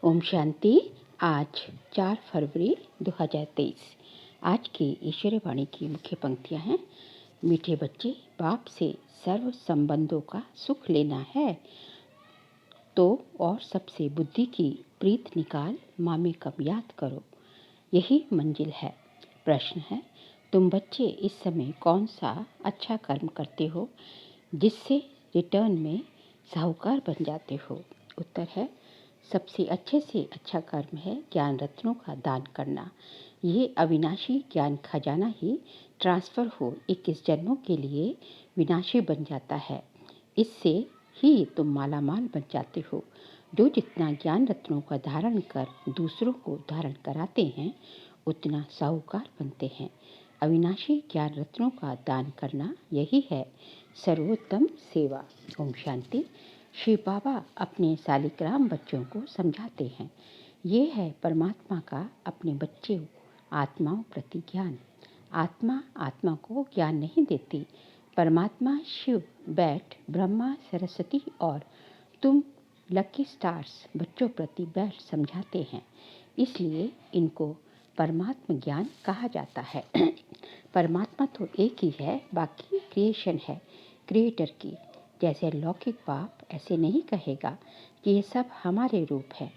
ओम शांति। आज 4 फरवरी 2023। आज की ईश्वरीय वाणी की मुख्य पंक्तियां हैं। मीठे बच्चे, बाप से सर्व संबंधों का सुख लेना है तो और सबसे बुद्धि की प्रीत निकाल मामे कब याद करो, यही मंजिल है। प्रश्न है, तुम बच्चे इस समय कौन सा अच्छा कर्म करते हो जिससे रिटर्न में साहूकार बन जाते हो? उत्तर है, सबसे अच्छे से अच्छा कर्म है ज्ञान रत्नों का दान करना। ये अविनाशी ज्ञान खजाना ही ट्रांसफ़र हो 21 जन्मों के लिए विनाशी बन जाता है। इससे ही तुम मालामाल बन जाते हो। जो जितना ज्ञान रत्नों का धारण कर दूसरों को धारण कराते हैं उतना साहूकार बनते हैं। अविनाशी ज्ञान रत्नों का दान करना यही है सर्वोत्तम सेवा। ओम शांति। श्री बाबा अपने शालिग्राम बच्चों को समझाते हैं, ये है परमात्मा का अपने बच्चे आत्माओं प्रति ज्ञान। आत्मा आत्मा को ज्ञान नहीं देती। परमात्मा शिव, बैठ, ब्रह्मा, सरस्वती और तुम लकी स्टार्स बच्चों प्रति बैठ समझाते हैं, इसलिए इनको परमात्मा ज्ञान कहा जाता है। परमात्मा तो एक ही है, बाकी क्रिएशन है क्रिएटर की। जैसे लौकिक बाप ऐसे नहीं कहेगा कि ये सब हमारे रूप है,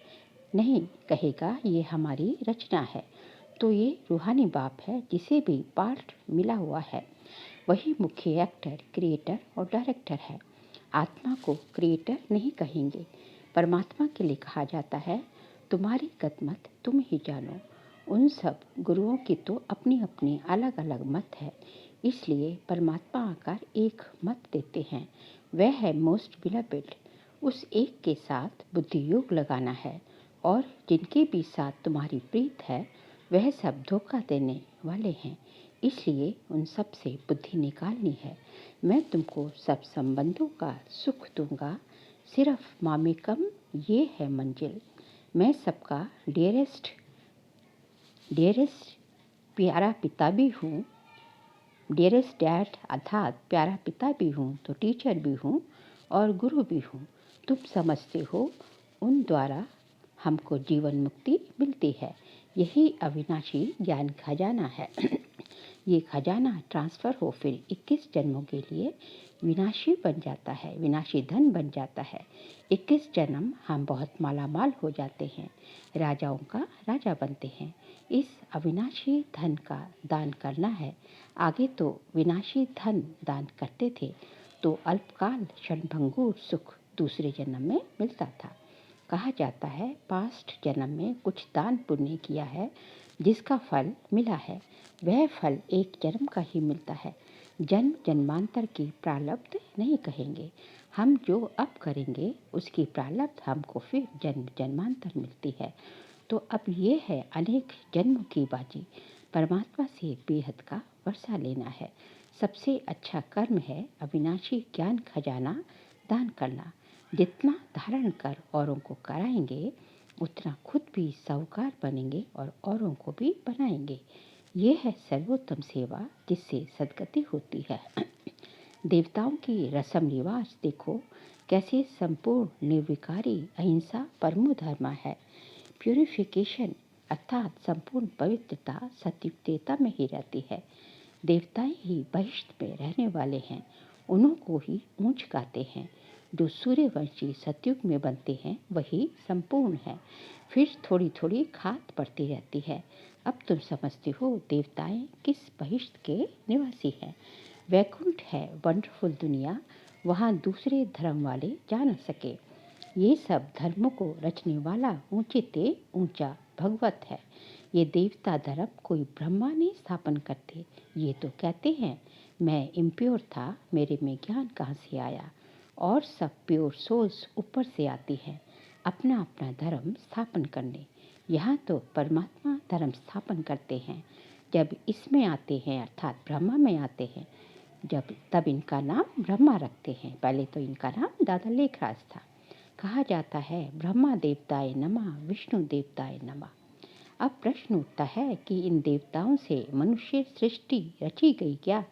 नहीं कहेगा ये हमारी रचना है। तो ये रूहानी बाप है जिसे भी पार्ट मिला हुआ है, वही मुख्य एक्टर, क्रिएटर और डायरेक्टर है। आत्मा को क्रिएटर नहीं कहेंगे। परमात्मा के लिए कहा जाता है, तुम्हारी गतमत तुम ही जानो। उन सब गुरुओं की तो अपनी अपनी अलग अलग मत है, इसलिए परमात्मा आकर एक मत देते हैं, वह है मोस्ट बिलवेड। उस एक के साथ बुद्धि योग लगाना है, और जिनके भी साथ तुम्हारी प्रीत है वह सब धोखा देने वाले हैं, इसलिए उन सब से बुद्धि निकालनी है। मैं तुमको सब संबंधों का सुख दूंगा, सिर्फ मामेकम ये है मंजिल। मैं सबका डियरेस्ट प्यारा पिता भी हूँ, डियरेस्ट डैड अर्थात प्यारा पिता भी हूँ, तो टीचर भी हूँ और गुरु भी हूँ। तुम समझते हो उन द्वारा हमको जीवन मुक्ति मिलती है। यही अविनाशी ज्ञान खजाना है। ये खजाना ट्रांसफ़र हो फिर 21 जन्मों के लिए विनाशी बन जाता है, विनाशी धन बन जाता है। 21 जन्म हम बहुत मालामाल हो जाते हैं, राजाओं का राजा बनते हैं। इस अविनाशी धन का दान करना है। आगे तो विनाशी धन दान करते थे तो अल्पकाल क्षणभंगुर सुख दूसरे जन्म में मिलता था। कहा जाता है, पास्ट जन्म में कुछ दान पुण्य किया है जिसका फल मिला है, वह फल एक जन्म का ही मिलता है। जन्म जन्मांतर की प्रारब्ध नहीं कहेंगे। हम जो अब करेंगे उसकी प्रारब्ध हमको फिर जन्म जन्मांतर मिलती है। तो अब ये है अनेक जन्म की बाजी, परमात्मा से बेहद का वर्षा लेना है। सबसे अच्छा कर्म है अविनाशी ज्ञान खजाना दान करना। जितना धारण कर औरों को कराएंगे उतना खुद भी साहूकार बनेंगे और औरों को भी बनाएंगे। ये है सर्वोत्तम सेवा जिससे सद्गति होती है। देवताओं की रस्म रिवाज देखो, कैसे संपूर्ण निर्विकारी अहिंसा परमो धर्म है। प्यूरिफिकेशन अर्थात संपूर्ण पवित्रता सत्युक्तता में ही रहती है। देवताएं ही बहिष्ठ में रहने वाले हैं, उन्हों को ही ऊंच गाते हैं। जो सूर्यवंशी सतयुग में बनते हैं वही संपूर्ण है, फिर थोड़ी थोड़ी खाद पड़ती रहती है। अब तुम समझते हो देवताएं किस बहिष्ठ के निवासी हैं। वैकुंठ है वंडरफुल दुनिया, वहाँ दूसरे धर्म वाले जा न सके। ये सब धर्मों को रचने वाला ऊंचे ते ऊंचा भगवत है। ये देवता धर्म कोई ब्रह्मा नहीं स्थापन करते। ये तो कहते हैं मैं इम्प्योर था, मेरे में ज्ञान कहाँ से आया। और सब प्योर सोल्स ऊपर से आती हैं अपना अपना धर्म स्थापन करने। यहाँ तो परमात्मा धर्म स्थापन करते हैं। जब इसमें आते हैं अर्थात ब्रह्मा में आते हैं, तब इनका नाम ब्रह्मा रखते हैं। पहले तो इनका नाम दादा लेखराज था। कहा जाता है ब्रह्मा देवताय नमः, विष्णु देवताय नमः। अब प्रश्न उठता है कि इन देवताओं से मनुष्य सृष्टि रची गई क्या?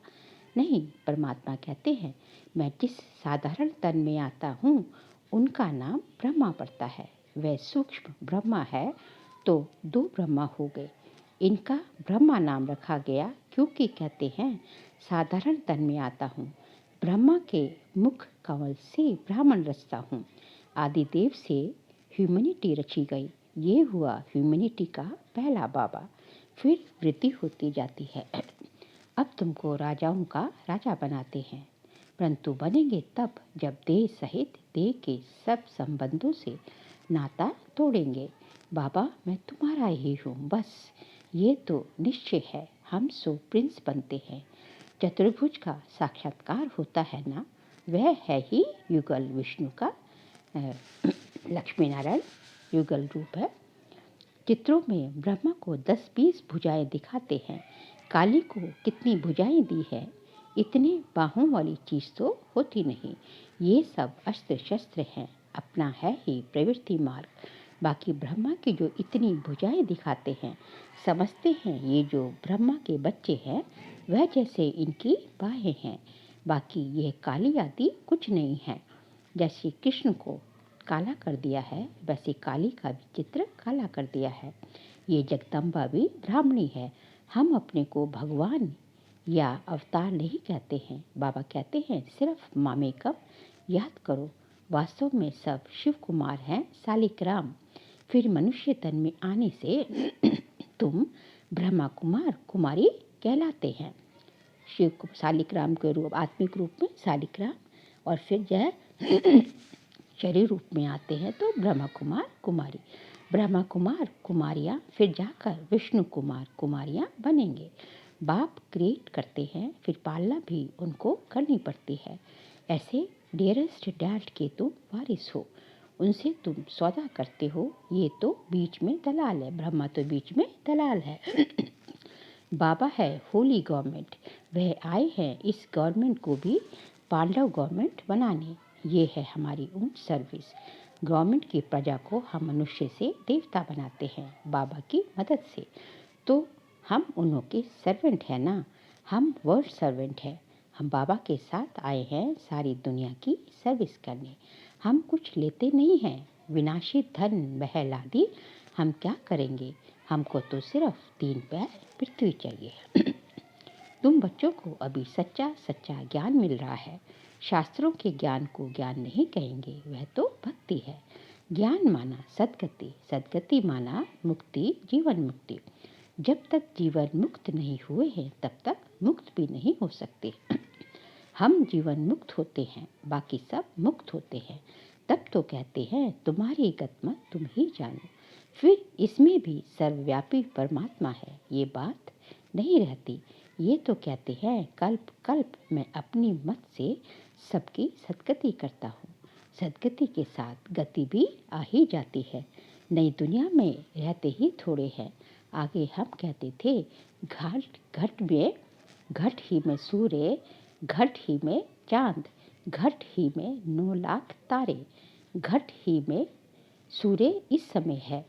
नहीं, परमात्मा कहते हैं मैं जिस साधारण तन में आता हूँ उनका नाम ब्रह्मा पड़ता है। वह सूक्ष्म ब्रह्मा है, तो 2 ब्रह्मा हो गए। इनका ब्रह्मा नाम रखा गया क्योंकि कहते हैं साधारण तन में आता हूँ, ब्रह्मा के मुख कमल से ब्राह्मण रचता हूँ। आदिदेव से ह्यूमैनिटी रची गई। ये हुआ ह्यूमैनिटी का पहला बाबा। फिर वृद्धि होती जाती है। अब तुमको राजाओं का राजा बनाते हैं, परंतु बनेंगे तब जब देह सहित देह के सब संबंधों से नाता तोड़ेंगे। बाबा मैं तुम्हारा ही हूँ, बस ये तो निश्चय है। हम सो प्रिंस बनते हैं। चतुर्भुज का साक्षात्कार होता है ना, वह है ही युगल विष्णु का लक्ष्मी नारायण युगल रूप है। चित्रों में ब्रह्मा को 10-20 भुजाएं दिखाते हैं। काली को कितनी भुजाएं दी है। इतने बाहों वाली चीज़ तो होती नहीं। ये सब अस्त्र शस्त्र हैं, अपना है ही प्रवृत्ति मार्ग। बाकी ब्रह्मा की जो इतनी भुजाएं दिखाते हैं, समझते हैं ये जो ब्रह्मा के बच्चे हैं वह जैसे इनकी बाहें हैं। बाकी ये काली आदि कुछ नहीं है। जैसे कृष्ण को काला कर दिया है, वैसे काली का भी चित्र काला कर दिया है। ये जगदम्बा भी ब्राह्मणी है। हम अपने को भगवान या अवतार नहीं कहते हैं। बाबा कहते हैं सिर्फ मामेकम याद करो। वास्तव में सब शिव कुमार हैं, सालिग्राम। फिर मनुष्य तन में आने से तुम ब्रह्मा कुमार कुमारी कहलाते हैं। शिव सालिग्राम के रूप, आत्मिक रूप में सालिग्राम, और फिर जय शरीर रूप में आते हैं तो ब्रह्मा कुमार कुमारी, ब्रह्मा कुमार कुमारियाँ, फिर जाकर विष्णु कुमार कुमारियाँ बनेंगे। बाप क्रिएट करते हैं, फिर पालना भी उनको करनी पड़ती है। ऐसे डियरेस्ट डैड के तुम वारिस हो, उनसे तुम सौदा करते हो। ये तो बीच में दलाल है, ब्रह्मा तो बीच में दलाल है। बाबा है होली गवर्नमेंट। वह आए हैं इस गवर्नमेंट को भी पांडव गवर्नमेंट बनाने। ये है हमारी उन सर्विस। गवर्नमेंट की प्रजा को हम मनुष्य से देवता बनाते हैं बाबा की मदद से। तो हम उन्हों के सर्वेंट हैं ना, हम वर्ल्ड सर्वेंट हैं। हम बाबा के साथ आए हैं सारी दुनिया की सर्विस करने। हम कुछ लेते नहीं हैं। विनाशी धन बहलादी हम क्या करेंगे। हमको तो सिर्फ 3 पैर पृथ्वी चाहिए। तुम बच्चों को अभी सच्चा सच्चा ज्ञान मिल रहा है। शास्त्रों के ज्ञान को ज्ञान नहीं कहेंगे, वह तो भक्ति है। ज्ञान माना सदगति, सदगति माना मुक्ति, जीवन मुक्ति। जब तक जीवन मुक्त नहीं हुए हैं तब तक मुक्त भी नहीं हो सकते। हम जीवन मुक्त होते हैं, बाकी सब मुक्त होते हैं। तब तो कहते हैं तुम्हारी गतमत तुम ही जानो। फिर इसमें भी सर्वव्यापी परमात्मा है, ये बात नहीं रहती। ये तो कहते हैं कल्प कल्प मैं अपनी मत से सबकी सदगति करता हूँ। सदगति के साथ गति भी आ ही जाती है। नई दुनिया में रहते ही थोड़े हैं। आगे हम कहते थे घट ही में सूर्य, घट ही में चांद, घट ही में 9 लाख तारे, घट ही में सूर्य इस समय है,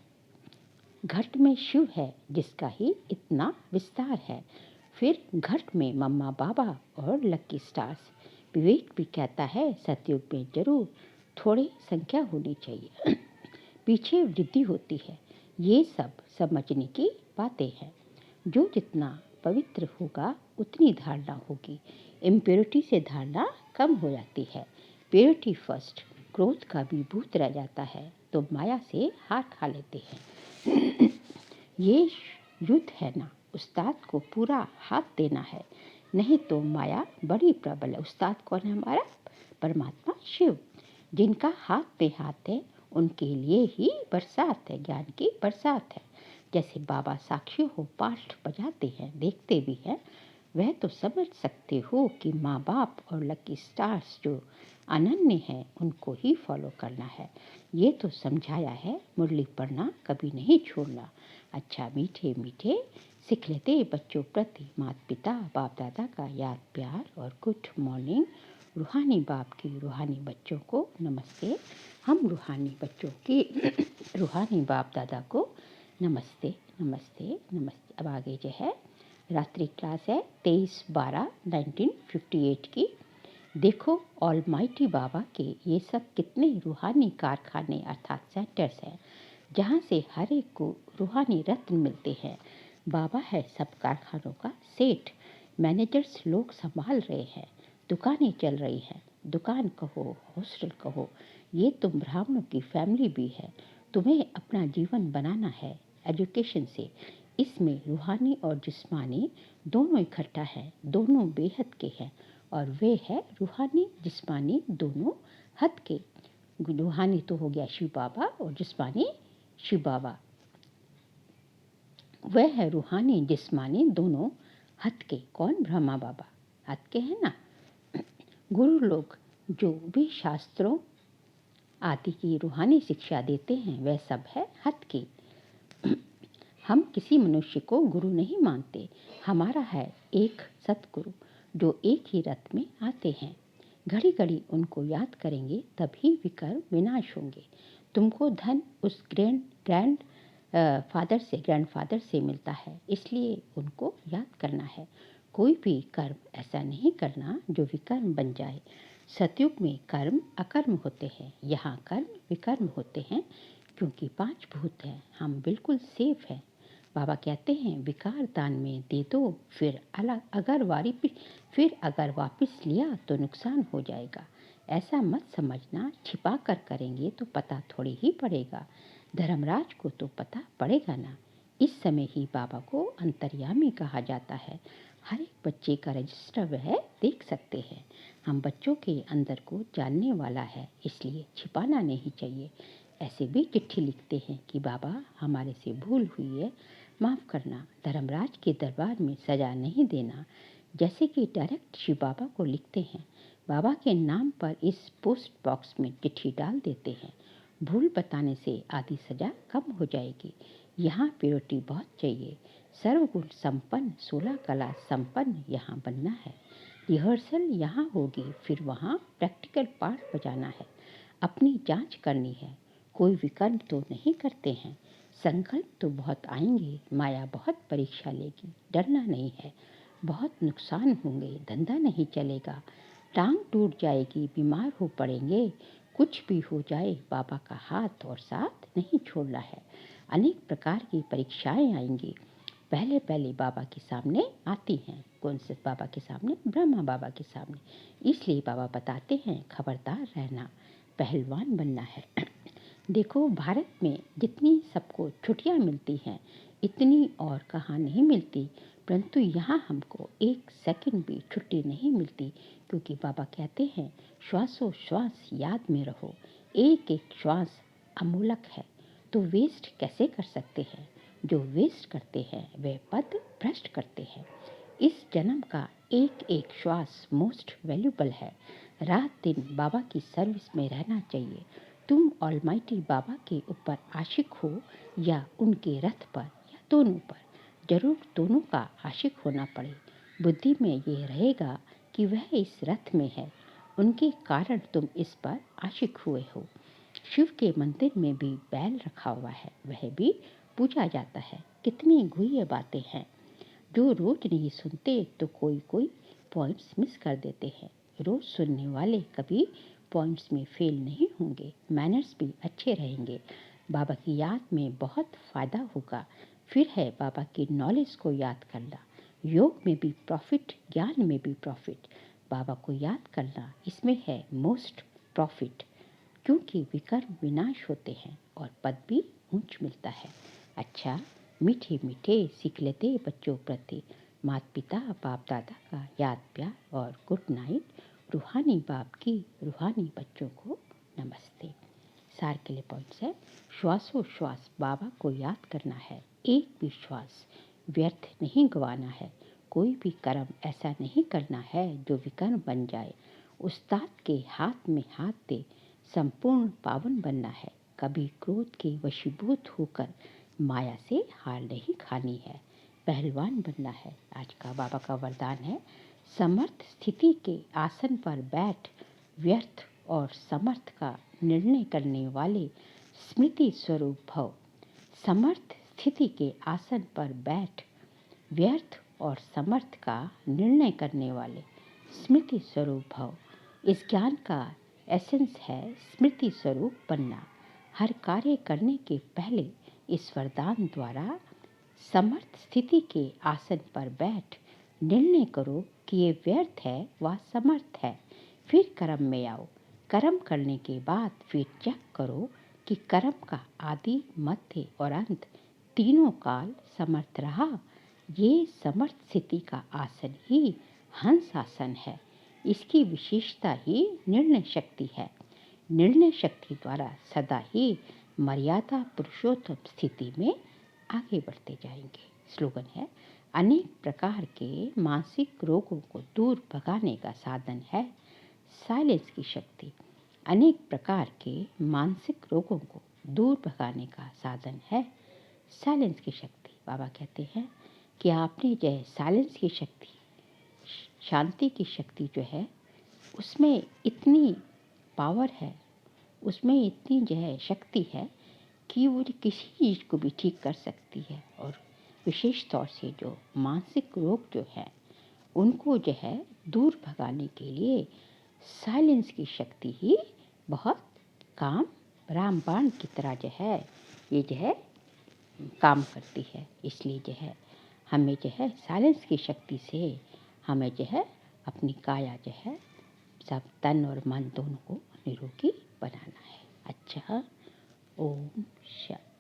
घट में शिव है जिसका ही इतना विस्तार है। फिर घट में मम्मा बाबा और लकी स्टार्स। विवेक भी कहता है सतयुग में जरूर थोड़ी संख्या होनी चाहिए, पीछे वृद्धि होती है। ये सब समझने की बातें हैं। जो जितना पवित्र होगा उतनी धारणा होगी। इम्प्योरिटी से धारणा कम हो जाती है। Purity first. क्रोध का भी भूत रह जाता है तो माया से हार खा लेते हैं। ये युद्ध है ना, उस्ताद को पूरा हाथ देना है, नहीं तो माया बड़ी प्रबल है। उस्ताद कौन है हमारा? परमात्मा शिव। जिनका हाथ पे हाथ है उनके लिए ही बरसात है, ज्ञान की बरसात है। जैसे बाबा साक्षी हो पाठ बजाते हैं, देखते भी हैं, वह तो समझ सकते हो कि माँ बाप और लकी स्टार्स जो अनन्य हैं उनको ही फॉलो करना है। ये तो समझाया है, मुरली पढ़ना कभी नहीं छोड़ना। अच्छा मीठे मीठे सीख लेते बच्चों प्रति माता पिता बाप दादा का याद प्यार और गुड मॉर्निंग। रूहानी बाप की रूहानी बच्चों को नमस्ते। हम रूहानी बच्चों की रूहानी बाप दादा को नमस्ते नमस्ते नमस्ते। अब आगे जो है रात्रि क्लास है 23/12/1958 की। देखो ऑलमाइटी बाबा के ये सब कितने रूहानी कारखाने अर्थात सेंटर्स हैं, जहाँ से हर एक को रूहानी रत्न मिलते हैं। बाबा है सब कारखानों का सेठ, मैनेजर्स लोग संभाल रहे हैं, दुकानें चल रही हैं। दुकान कहो, हॉस्टल कहो, ये तुम ब्राह्मणों की फैमिली भी है। तुम्हें अपना जीवन बनाना है एजुकेशन से। इसमें रूहानी और जिस्मानी दोनों इकट्ठा है, दोनों बेहद के हैं, और वे है रूहानी जिस्मानी दोनों हद के। रूहानी तो हो गया शिव बाबा और जिस्मानी शिव बाबा। वह है रूहानी जिस्मानी दोनों हद के। कौन? ब्रह्मा बाबा हद के हैं ना। गुरु लोग जो भी शास्त्रों आदि की रूहानी शिक्षा देते हैं वह सब है हद के। हम किसी मनुष्य को गुरु नहीं मानते। हमारा है एक सतगुरु जो एक ही रथ में आते हैं। घड़ी घड़ी उनको याद करेंगे तभी विकर्म विनाश होंगे। तुमको धन उस ग्रैंड फादर से मिलता है, इसलिए उनको याद करना है। कोई भी कर्म ऐसा नहीं करना जो विकर्म बन जाए। सतयुग में कर्म अकर्म होते हैं, यहाँ कर्म विकर्म होते हैं, क्योंकि 5 भूत हैं। हम बिल्कुल सेफ हैं। बाबा कहते हैं विकार दान में दे दो, फिर अगर वापस लिया तो नुकसान हो जाएगा। ऐसा मत समझना, छिपा कर करेंगे तो पता थोड़ी ही पड़ेगा। धर्मराज को तो पता पड़ेगा ना। इस समय ही बाबा को अंतर्यामी कहा जाता है। हर एक बच्चे का रजिस्टर वह देख सकते हैं। हम बच्चों के अंदर को जानने वाला है, इसलिए छिपाना नहीं चाहिए। ऐसे भी चिट्ठी लिखते हैं कि बाबा हमारे से भूल हुई है, माफ़ करना। धर्मराज के दरबार में सजा नहीं देना। जैसे कि डायरेक्ट शिव बाबा को लिखते हैं, बाबा के नाम पर इस पोस्ट बॉक्स में चिट्ठी डाल देते हैं। भूल बताने से आधी सजा कम हो जाएगी। यहाँ प्योरिटी बहुत चाहिए। सर्वगुण संपन्न 16 कला संपन्न यहाँ बनना है। रिहर्सल यहाँ होगी, फिर वहाँ प्रैक्टिकल पार्ट बजाना है। अपनी जांच करनी है। कोई विकर्म तो नहीं करते हैं। संकल्प तो बहुत आएंगे, माया बहुत परीक्षा लेगी। डरना नहीं है। बहुत नुकसान होंगे, धंधा नहीं चलेगा, टांग टूट जाएगी, बीमार हो पड़ेंगे। कुछ भी हो जाए, बाबा का हाथ और साथ नहीं छोड़ना है। अनेक प्रकार की परीक्षाएं आएंगी। पहले पहले बाबा के सामने आती हैं। कौन से बाबा के सामने? ब्रह्मा बाबा के सामने। इसलिए बाबा बताते हैं खबरदार रहना, पहलवान बनना है। देखो भारत में जितनी सबको छुट्टियां मिलती हैं, इतनी और कहाँ नहीं मिलती। परंतु यहाँ हमको 1 सेकंड भी छुट्टी नहीं मिलती, क्योंकि बाबा कहते हैं श्वासों श्वास याद में रहो। एक एक श्वास अमूलक है, तो वेस्ट कैसे कर सकते हैं? जो वेस्ट करते हैं वे पद भ्रष्ट करते हैं। इस जन्म का एक एक श्वास मोस्ट वैल्यूबल है। रात दिन बाबा की सर्विस में रहना चाहिए। तुम ऑलमाइटी बाबा के ऊपर आशिक हो या उनके रथ पर, या दोनों पर। जरूर दोनों का आशिक होना पड़े। बुद्धि में ये रहेगा कि वह इस रथ में है, उनके कारण तुम इस पर आशिक हुए हो। शिव के मंदिर में भी बैल रखा हुआ है, वह भी पूजा जाता है। कितनी गुह्य बातें हैं जो रोज नहीं सुनते, तो कोई कोई पॉइंट्स मिस कर देते हैं। रोज सुनने वाले कभी पॉइंट्स में फेल नहीं होंगे, मैनर्स भी अच्छे रहेंगे। बाबा की याद में बहुत फ़ायदा होगा। फिर है बाबा की नॉलेज को याद करना। योग में भी प्रॉफिट, ज्ञान में भी प्रॉफिट। बाबा को याद करना, इसमें है मोस्ट प्रॉफिट, क्योंकि विकर्म विनाश होते हैं और पद भी ऊंच मिलता है। अच्छा, मीठे मीठे सीख लेते बच्चों प्रति माता पिता बाप दादा का याद प्यार और गुड नाइट। रूहानी बाप की रूहानी बच्चों को नमस्ते। सार के लिए पॉइंट्स है। श्वासों श्वास बाबा को याद करना है। एक भी श्वास व्यर्थ नहीं गंवाना है। कोई भी कर्म ऐसा नहीं करना है जो विकर्म बन जाए। उस्ताद के हाथ में हाथ दे संपूर्ण पावन बनना है। कभी क्रोध के वशीभूत होकर माया से हार नहीं खानी है। पहलवान बनना है। आज का बाबा का वरदान है, समर्थ स्थिति के आसन पर बैठ व्यर्थ और समर्थ का निर्णय करने वाले स्मृति स्वरूप भव। समर्थ स्थिति के आसन पर बैठ व्यर्थ और समर्थ का निर्णय करने वाले स्मृति स्वरूप भव। इस ज्ञान का एसेंस है स्मृति स्वरूप बनना। हर कार्य करने के पहले इस वरदान द्वारा समर्थ स्थिति के आसन पर बैठ निर्णय करो कि ये व्यर्थ है व समर्थ है। फिर कर्म में आओ। कर्म करने के बाद फिर चेक करो कि कर्म का आदि, मध्य और अंत तीनों काल समर्थ रहा। ये समर्थ स्थिति का आसन ही हंस आसन है। इसकी विशेषता ही निर्णय शक्ति है। निर्णय शक्ति द्वारा सदा ही मर्यादा पुरुषोत्तम स्थिति में आगे बढ़ते जाएंगे। स्लोगन है, अनेक प्रकार के मानसिक रोगों को दूर भगाने का साधन है साइलेंस की शक्ति। अनेक प्रकार के मानसिक रोगों को दूर भगाने का साधन है साइलेंस की शक्ति। बाबा कहते हैं कि आपने जो है साइलेंस की शक्ति, शांति की शक्ति जो है, उसमें इतनी पावर है, उसमें इतनी जो है शक्ति है कि वो किसी चीज़ को भी ठीक कर सकती है। और विशेष तौर से जो मानसिक रोग जो है उनको जो है दूर भगाने के लिए साइलेंस की शक्ति ही बहुत काम रामबाण की तरह जो है ये जो है काम करती है। इसलिए जो है हमें जो है साइलेंस की शक्ति से हमें जो है अपनी काया जो है सब तन और मन दोनों को निरोगी बनाना है। अच्छा, ओम शांति।